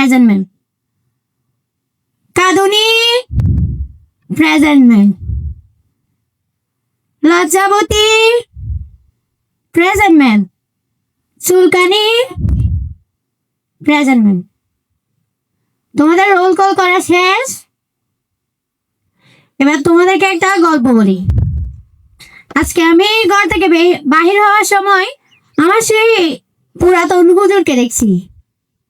Present ma'am. কাঁদুনি, present ma'am. লজ্জাবতী, present ma'am. চুলকানি, প্রেজেন্ট ম্যান। তোমাদের রোল কল করা শেষ। এবার তোমাদেরকে একটা গল্প বলি। আজকে আমি ঘর থেকে বাহির হওয়ার সময় আমার সেই পুরাতন হুজুরকে দেখছি।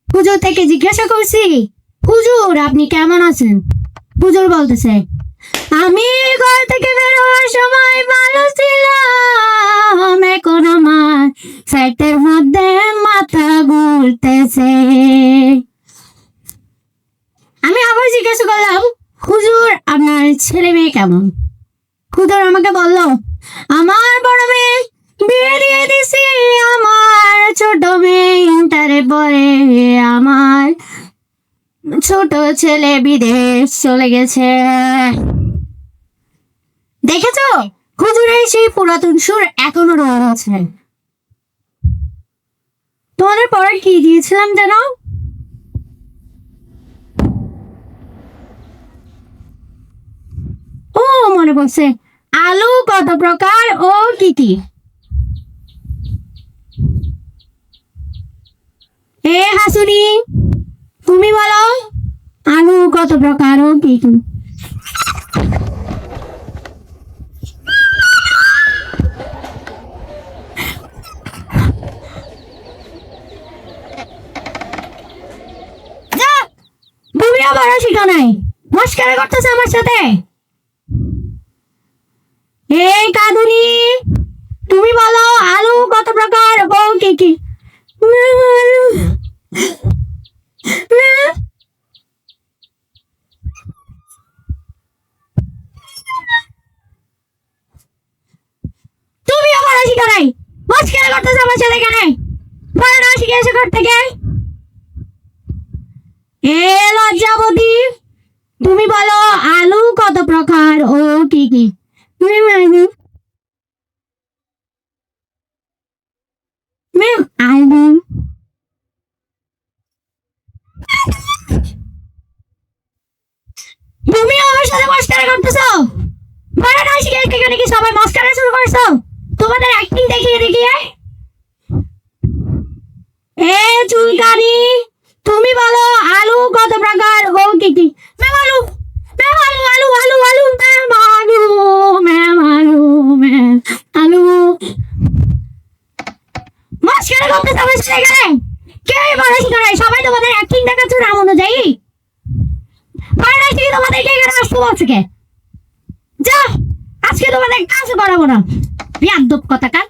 হুজুর থেকে জিজ্ঞাসা করছি, হুজুর আপনি কেমন আছেন? হুজুর বলতেছে, আমি ঘর থেকে বের হওয়ার সময় ভালো ছিলাম, এখন আমার ফ্যাটের মধ্যে মাথা ঘুরতেছে। আমি আবার জিজ্ঞাসা করলাম, হুজুর আপনার ছেলে মেয়ে কেমন? হুজুর আমাকে বলল, আমার বড় মেয়ে বিয়ে দিয়ে দিছি, আমার ছোট মেয়ে ইন্টারে পড়ে, আমার ছোট ছেলে বিদেশ চলে গেছে। দেখেছো, হুজুরের সেই পুরাতন সুর এখনো রয়েছে। তোমাদের পরে কি দিয়েছিলাম যেন? ও মনে পড়ছে, আলু কত প্রকার ও কি কি? এ হাসুনি, তুমি বলো আলু কত প্রকার ও কি কি? তুমি আবার শিখা নাই, মস্কারা করতেছে আমার সাথে। এই কাঁদুনি, তুমি বলো আলু কত প্রকার ও কি কি? তুমি আবার শিখা নাই, মস্কারা করতেছে আমার সাথে কেন? বলো না শিখে এসে ঘর থেকে। এ লজ্জাবতী, তুমি বলো আলু কত প্রকার ও কি কি? তুমি আলু, তুমি আমার সাথে মস্কারা করতেছো। বলো না শিখে এখানে কি সবাই মস্কারা শুরু করছো তোমাদের অ্যাক্টিং দেখিয়ে দেখিয়ে? এ চুলকানি, তুমি বলো আলু কত প্রকার ও কি কি? ম্যাম আলু, ম্যাম আলু আলু আলু আলু ম্যাম আলু, ম্যাম আলু, ম্যাম আলু। মস্কারা করতেছো আমার সাথে এখানে। কে বলে শিখে নাই? সবাই তোমাদের অ্যাক্টিং দেখাচ্ছ নাম অনুযায়ী। পাড়ায় থেকে তোমাদেরকে এখানে আসতে বলছে কে? যা, আজকে তোমাদের কাছে বাড়াবো না। বিয়াদ্দপ কথাকার।